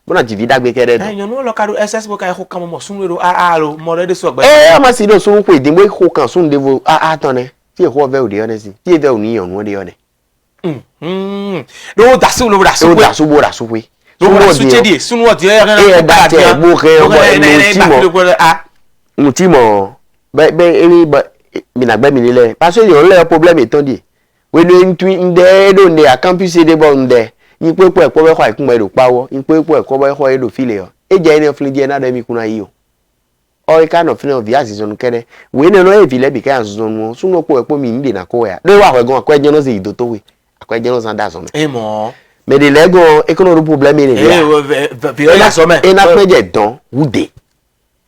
bona ji vida gbe kere do yonu lo ka do ss bo ka ho kan mo sun ro lo mo re de so gbe ma si do sun ko idin bo ho kan sun de vo ton ne ti e ho ve o de honest ti e ve o ni yonu de honest do da su lo da su da su bo da su we do su che di sunu o di e da che bo re o mo ti mo be eri mi na gbe mi nile parce que yon le problème eton di we no ntu nde do nde a campus de bo nde yin pe po e kwa ikun me do pawo yin pe po e ko bo e do file o e je ni ofli die na do mi kuna yi o e kind of no via season kede we no e vile bi ka season mo suno po e po mi nde na ko ya do wa gan akwa je no se ido to we akwa je no san da so me e mo me de lego e kono ro problem ni vi la so me e na pe je don wude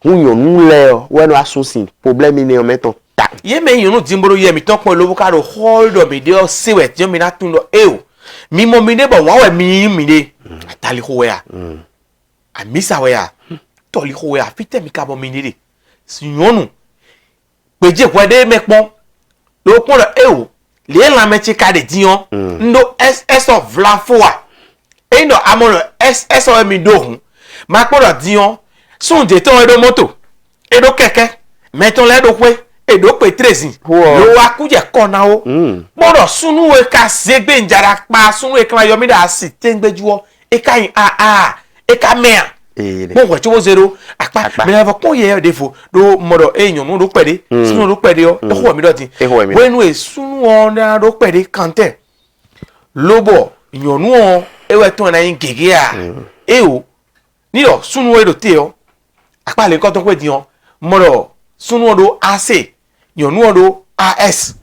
hun yon nle o we no asusin problem ni o meton ye me yunu dimboro ye mi ton pon lowo ka ro hold up mi de o sewe ti mi na tun lo e o mi mo mi de bo wa we mi de atali ho we a amisa we a toli ho we a fite mi ka bo mi de si yonu peje ko de me pon lo pon lo e o le la me ti ka de dion ndo ss of la fo wa e ndo amolo ss o mi do hun ma pon lo dion sun de ton e do moto e do keke meton le do pe edo pe 13 lo wa kuje kona o gboro sunu we ka segbe njara pa sunu we kan yomi da si tengbejuo e ka yin e ka mea bo we tí wo zero apa me na ko ye defo do modo eyan nu do pede sunu do pede o e ho mi do tin wenu e sunu o na do pede kante lobo yonu o e we ton na yin gege a e o ni o sunu we do te o apa le nkan to pe dion modo sunu o do AC yonu o do AS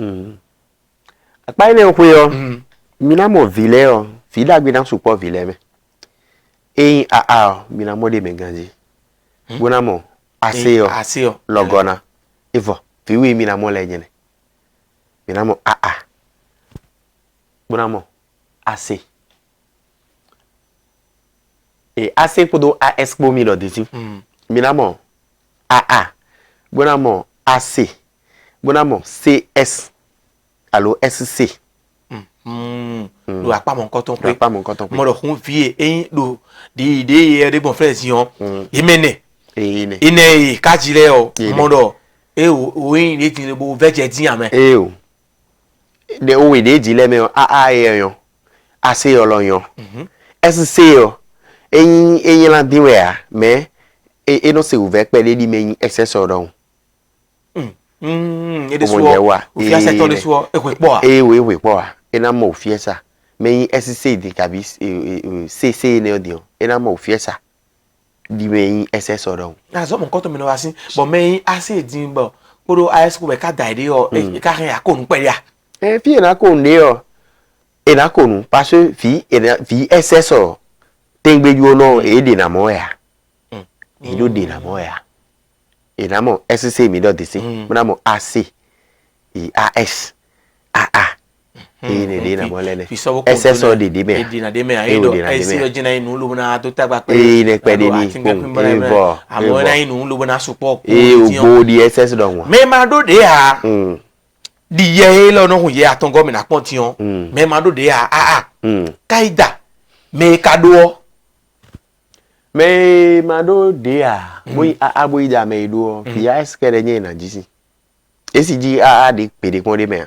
apa ile o pe o mi na mo vile o fi dagbe na support vile me eyin mi na mo de me ganji bona mo ase o logona ivo fi wi mi na mo le jene mi na mo bona mo ase e ase podo AS po mi lo disi mi na mo bona mo AC bona mo CS allo SC lo apa mon koton pe mo do hun vie do de de bon frère Zion imene ine ka jire o mo do o yin ni tin bo veje din ame o de o we de jile me o yon ase oloyon SC yo eyin la diwe a mais et non c'est ouvert pe le di me excess odon et de soi ou fia secteur de soi e ko po a we po a e na mo fie sa me SC di kabis CC ne odion e na mo fie sa di me excess odon na so mo nkan to me no wa sin but me ase din bo poro AS ko be ka daide o e ka rin akonu pe ya fie na ko ne o e na ko nu parce que fi excess o tengbeju no e de na mo ya e do de na mo ya e na mo SC mi do de si mo na mo AC e AS AA e ne de na mo le ne SS o de me e de na de me a e do e si o jina inu lu na to tagba pe e ne pe de ni bo amo na inu lu na support e o go di SS do won me ma do de ha di ye lo no hu ye atongo mi na pon ti on me ma do de ha kaida me kado me mado dia boy aboy da me do ya eskere nye na jisi esi ji de pede kon de me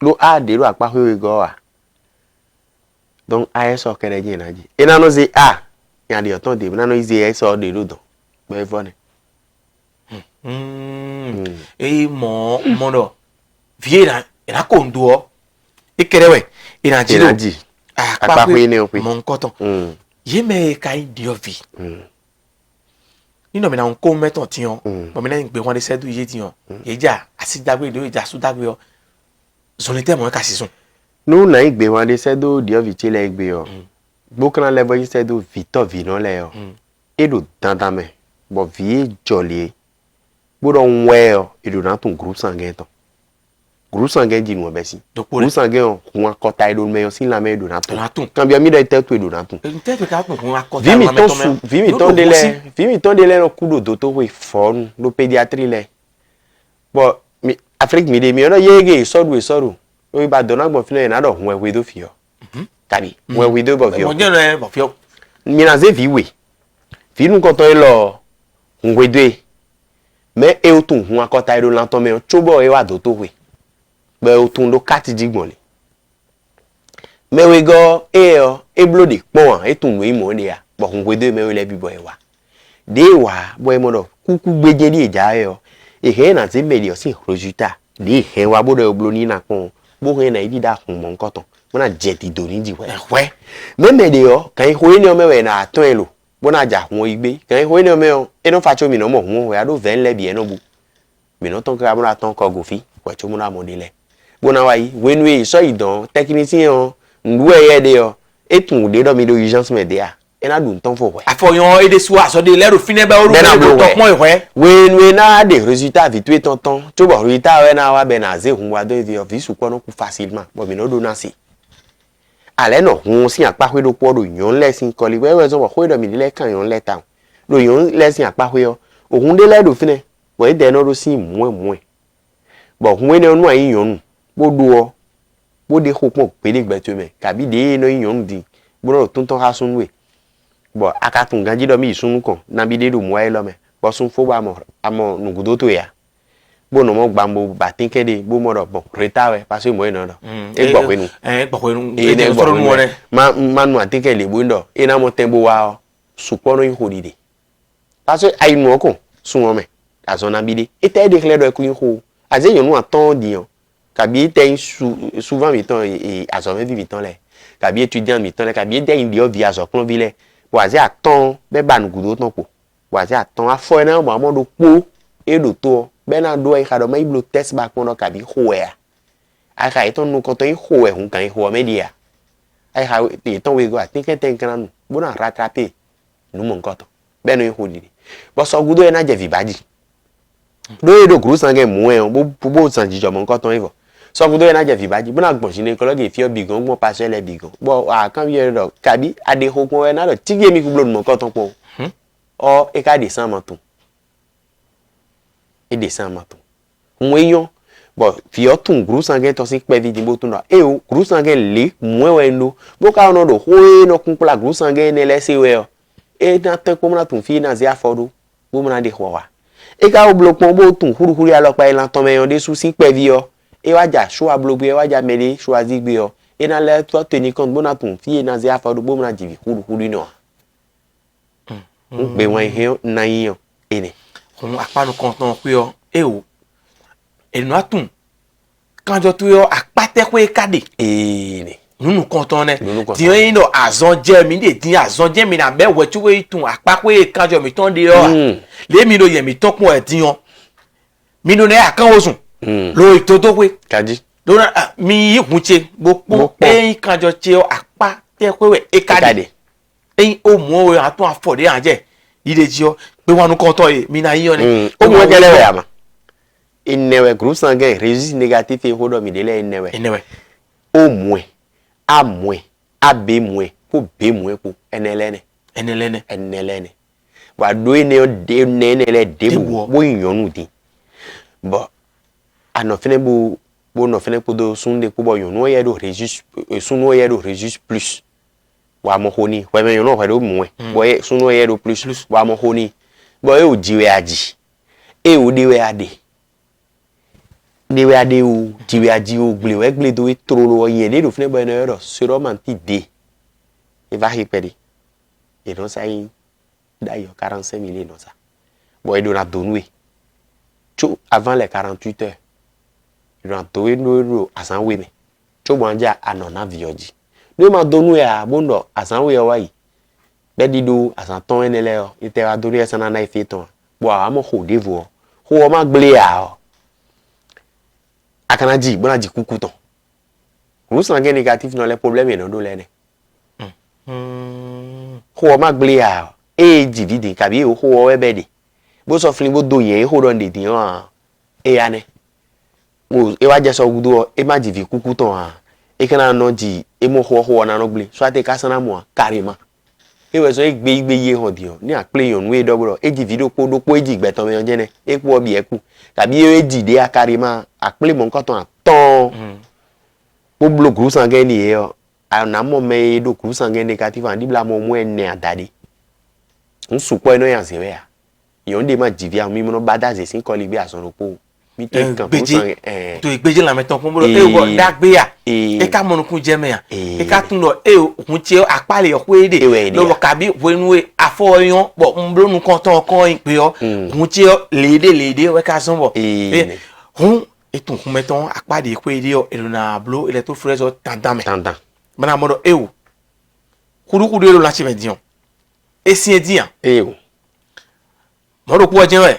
lo de lo apa ho go a donc so kere nye na ji ina no ze ya de oton de na no ize so de lo don be fone e mo do vie na ina ko ndo ikerewe ina ji apa ho ni o pe mo nkoton ye me kai diovi nino me na nko meton ti on mo me na gbe won de sedu ye ti on ye ja asidagbe do ja sudagbe o zonete mo ka sisun no na igbe won de sedu diovi ti le igbe o gbokran level yi sedu victor vino le o edo dandan me bo vie jolly bodo nwe o edo na tun group sanguin ton groupe sanguin dit nous merci groupe sanguin on akota edo me sin la me edo na ton quand bien mi do tete edo na ton tete ka ton on akota la me ton vi mi ton de le no kudo doto we fon lo pédiatrie le bon mi Afrique mi de mi no yege sodu o ba dona gbon fina na do hun we do fio tabi we do bo fio mo je no bo fio mi na ze vi nu ko to lo hun we do mais e o tun hun akota edo la ton me chobo e wa doto we be o tun do kati jigbon le me we go e blode pon e tun we mo de ya bo hun we do me we le bi boy wa de wa boy mo do kuku gbeje di eja yo e he na ti me di o si résultat de he wa bodo oblo ni na pon bo he na idi da kun mo nkan ton mo na je ti do ni ji we me de yo kan ho ni o me we na aton elo bo na ja hun igbe kan ho ni o me o e no fa cho mi no mo hun we ado ven le bi e no bu mi no ton ka mo na ton ko go fi we cho mo na mo de le bona wa yi wenwe so idon technicien ndu eye de yo etun de do mi do urgence me de a e na dun ton fo we afoyon e de so aso de lero fine ba oru to pon iwe wenwe na de résultat vite tonton to bo résultat we na wa be na ze hun wa do vi office ko no ku facilement bo mi no do na si ale no hun si apa hwe do po do yon lesson ko li we so bo hwe do mi le kan yon le ta do yon lesson apa hwe o ohun de le do fine bo e de no do si mu bo hun we ne onu ayin yon bodo bo de hopon pele gbetu me kabi de no yon di bo tonton ha sunwe bo akatun ganji do mi sunu kon na bi de do mo e lo me bo sun fo ba mo amo nugudo to ya bo no mo gba mo ba tin kede bo mo do bon retawe parce mo e no do e gbo pe nu e de gbo nu re ma nu atin kele bo ndo e na mo tembo wa o supono yin hodide parce ai nu okon sun o me azona bi de e te de clear do e ku yin ho aze yon nu aton di yon kabi ten souvent mi temps et azome vi mi temps le kabi étudiant mi temps le kabi de indio via zo klon vi le wazi aton be ban gudo ton po wazi aton afo na mo do po e do to be na do e ka do mai blo test back mo kabi hoya ai ka eton nu ko to ho e hun kan ho me dia ai ha ti ton we go atin ten kan nu bo na rattraper nu mo nko to be no ho di bo so gudo e na je vi baji do e do group sangue mu e bo sanji jo mo nko ton evo so gudo na je fi baji bona gbon sine ko loge fi obigan gbon pase le bigan bo kan bi do kabi ade ho pon we na do tige mi ku blood mo ko ton po o e ka de san moton e de san moton mo eyan bo fi o tun group sangue to sin pe vidi bo tun do e o group sangue le mo we no bo ka no do ho no kun pla group sangue ne le se we o e na tan ko mo na tun fi na ze afodo bo mo na de ho wa e ka o block pon bo tun huru ala pa ilan ton me yon de su sin pe vi o e waja show a blogbe e waja mele choisi gbe o et dans les toi tenir compte bon à ton fille dans zia fa do bon na jivi huru no be wan he na yin ene on apa no konton pe o e o enu atun kanjo tu yo apate ko e kade ene nunu konton ne Nunu konton. ti yin no azon je mi de din azon je mi na be we tu we tun apa ko e kanjo mi ton de o le mi no ye mi ton po e din o mi no ne akan osun lo itoto we kaji lona mi hunche Gbogbo. gbogbo eyin kanjo che o apa te ko we e kade eyin o mo we atun afode anje ide ji o pe wanu konton e mi na yin ni o mo gele we ama inewe groupe sanguin registre négatif e hodo mi dele inewe enewe o mwe a mwe a be mwe ko be mwe ko enelene enelene wa do ene o de nenele de Debo. bo yonu di bo anofene bo no fene ko do sunde ko bo yonu ye do registre sunu ye do registre plus wa mo honi wa me yonu wa do mwe bo ye sunu ye do plus wa mo honi bo e o jiwe aji e o dewe ade dewe ade o jiwe aji o gble do e trolo yen de do fene bo ene do sero man ti de e va ripedi e non sai d'ailleurs 45 millions non ça bon il doit donner tout avant les 48 heures il doit donner nous à san we me tout bon dia anona vioji nous ma donner à bondo à san we wa yi be di do à san ton enele o ite wa donner ça na ife ton bo a mo ho devo ho ma gble a o akana ji bona ji kuku ton nous sanguin négatif non les problèmes et non do lene ho ma gble a e jividi kabi o ho ebe di bo so flin bo do yen ho don de din o e ane o e wa je so gudo e ma jivi kuku ton a e kana no ji e mo ho na no gble so ate ka sana mo karima e we so e gbe ye ho di o ni aple yon we dobro e jivi do po e ji gbe ton me je ne e ku obi e ku kabi e ji de akarima aple mo nkan ton ton bo blo groupe sanguin ni e o na mo me do groupe sanguin négatif an di bla mo mo ene adade un supo eno yan se we a yon de ma jivia mi mo bada ze sin ko ligbe ason ropo mi to kan groupe sanguin to igbeje la meton kun bolo e wo dagbe ya e ka monukun je me ya e ka tun lo e kun che apale yo pe de lo lo kabi wenu e afoyan bo nblonu konton kan pe o kun che lede we ka son bo e hun etun kun meton apade pe de o elona blo ile to fresh o tandame tantan mana modo e wo kurukudu lo la che me dion e si e dian e o modo ku ojen we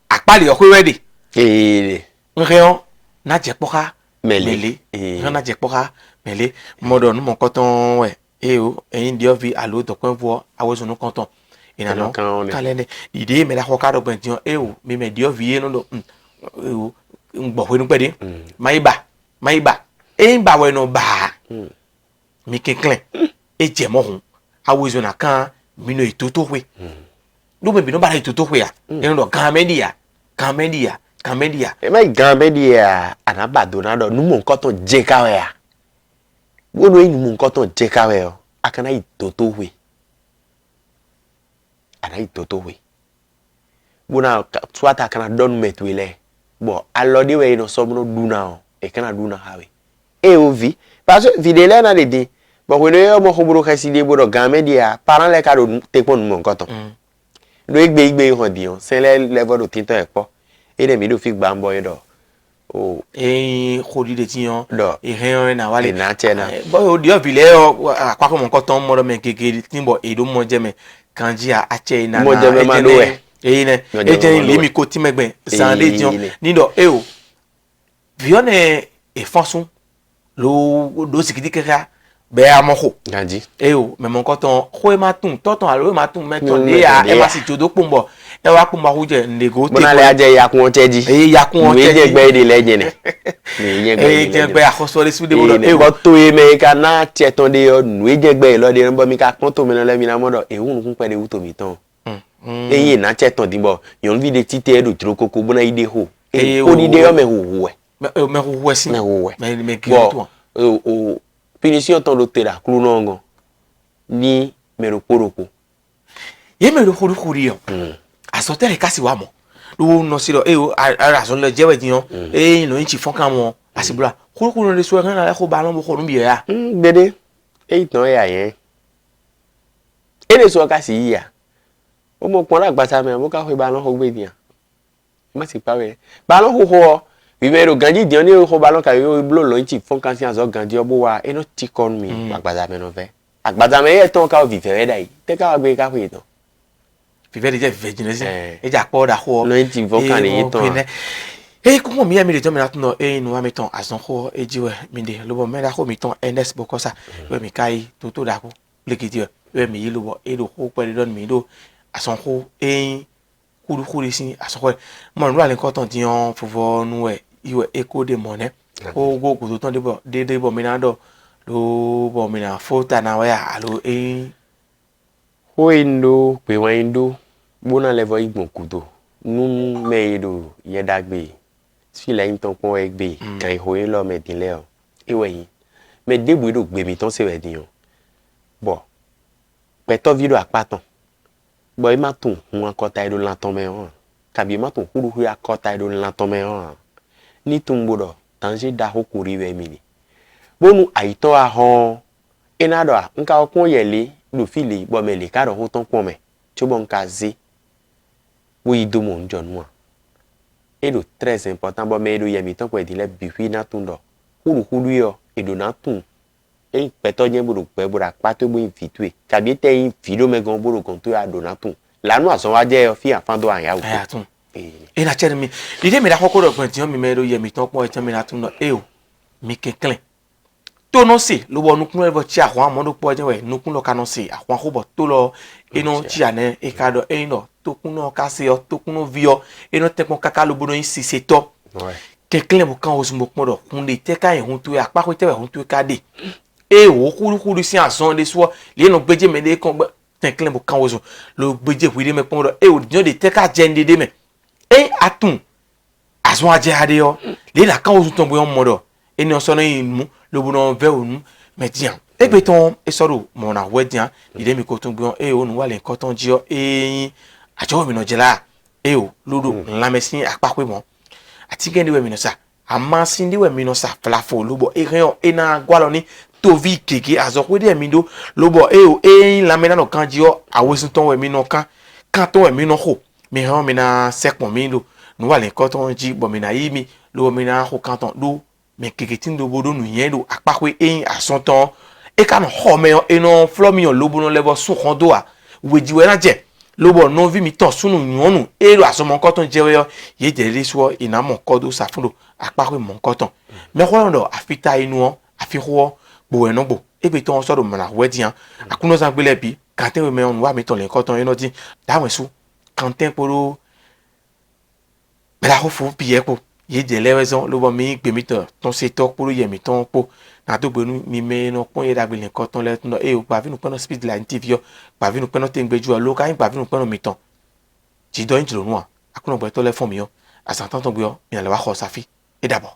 apale yo pe we de e nreon na je poka Mele. nreon na je poka mele modo nu mo konton we e o eyin dio vi alo to kwen vo aweso nu konton ina no kalende ide me la ko ka do ben tion e o mi me dio vi no do e o ngbo we nu pede maiba e ngba we no ba mi kenklen e je mo hun aweso na kan mi no itoto we do me bi no ba itoto we ya e no do kamedia e mai gambe di a anabado na do nu mo nkan ton je kawe a wo no yin mo nkan ton je kawe o akana itoto we ana itoto we bona swata kana don metwele bo alodi we no so no duna o e kana duna hawe e o vi parce que videle na de di bo ko no mo khoburo kasi de bo do gambe di a parent le ka do te pon mo nkan ton do igbe ho di o se le level do tinto e po e de mi do fi gba mbo do o khodi de tiyan do e hen na wale na chena bo o dio vile o akwa mo nkan ton mo do me keke timbo e do mo je me kanji a che na mo je me ma do e ne e je ni mi ko ti megbe sande dion ni do e o vione e fonsun lo do sikiti keka be amoko ganji e o me mo nkan ton ko e ma tun toton alo e ma tun me ton de a e ma si jodo pombo e wa pombo hu je ndego te bona le aje yakun o cheji e yakun o cheji gbe de leje ne ni yen e je gbe akoso le su de mo do e wo to e me ka na che ton de o nu e je gbe lo de nbo mi ka pon to mi le mi na mo do e hun kun pe de wu to mi ton e yin na che ton dimbo yon vi de tite do tro koko bona ide ho e o di de o me hu me hu si me hu me ki to o finition ton do tera kru nongo ni me ro poroko ye me ro khuri yo asotere kasi wa mo lo no si lo ara son le jewe dion no inchi fon kan mo asibula kuru le so kan la ko ba lo ko nbi ya dede ton ya yen ele so ka si ya o mo pon la gbata me mo ka ko ba lo ho gbe dian ma si pa we ba lo ho vivero ganji dion ni ho ba lo ka yo blo lo inchi fon kan si azo ganji obo wa eno ti kon mi gbata me no ve agbata me ye ton ka o vivere dai te ka gbe ka ko ton vivere je virgin se e ja po da ho lo inchi fon kan ni ton comment mi de ton maintenant nous mettons à son ho e jiwe mi de lo bo me da ho mi ton ns bokosa we mi kai to da ko le ki dio we mi lo bo e do ho pe don mi do à son ho kuru si à son ho mo nru ale ko ton dion fofo nu e iwe eco de money o go ko to ton de bo mi na do lo bo mi na fota na wa ya alo ho indo pe wa indo bona level igbon kudo nu me do ye dagbe si la yin ton pon egbe kan ho yin lo me din le o ewe yin me debu do gbe mi ton se we din o bo pe to video apatan bo e ma tun hun akota ido lan ton me han kabi ma tun huru hu akota ido lan ton me han ni tun bodo tanje da hokuri we mi ni bonu aito a hon enado a nka okun yele do fili bo me le ka ro ho ton pon me chobo nka zi wo ido mo njo nu edo très important bo me edo yemi ton ko edile biwi na tun do huru yo edo na tun e peto yen buru pe bura pato bo infitue kabi te infilo me gon buru kon to ya do na tun lanu aso wa je fi afan do aya aya tun e na chere mi ide mi da kokoro pon ti mi me edo yemi ton pon e ton mi na tun do o mi kenklen to no se lo bo nukun evo ti àwọn mo do po je we nukun lo ka no se àwọn ko bo to lo eno ti ane e ka do e no to kun no ka se o to kun no vi o eno te pon kaka lo bodo yin si se to kenklen mo kan o su mo pon do kun le te ka ehun to ya pa ko te we hun to ka de e wo kuru si ason de so le no gbeje me de kon kenklen mo kan o so lo gbeje wi de me pon do e o dio de te ka je ndi de me e atun ason aje ade yo le na kan o su ton bo mo do eni oso na yin mu lo bono ve onu median egbe ton e soro mo na wedian ide mi ko tun gbe e onu wa le nkan ton ji o ajo mi no jela o lodo nla mesin apape mo ati gende we mi no sa ama sindi we mi no sa flafo lobo e ren e na gwalo ni tovi keke azokwe de mi do lobo la mena no kan ji o awosun ton we mi no kan ton we mi no ho mi ran mi na sekpon mi do nu wa le nkan ton ji bo mi na yi mi lo mi na ho kan ton do me keketin do bodo nu yen do apakwe asonton e ka no ho me eno flomi on lobo no level sun kan do a wejiwe na je lobo no vi mi ton sunu nyonu e lo asomo nkan ton jewe yo ye je le so ina mo kodo safundo apakwe mo nkan ton me ko ndo afita inu o afiho gbo eno gbo ebe ton so do mo na wedian akuno san gbele bi kanten we me on wa mi ton le nkan ton eno din dawon su kanten poro me la ho fu bi epo ye de leweson lo bo mi gbe mi ton se to poro ye mi ton po na to gbenu mi me no pon ye dagbe le nkan ton le no o pa vi nu pon Speed Line TV yo pa vi nu pon te ngbeju lo ka yin pa vi nu pon mi ton ji do yin lo nu a akuno gbe to le fon mi yo asan ton gbe yo mi la wa kho safi e dabo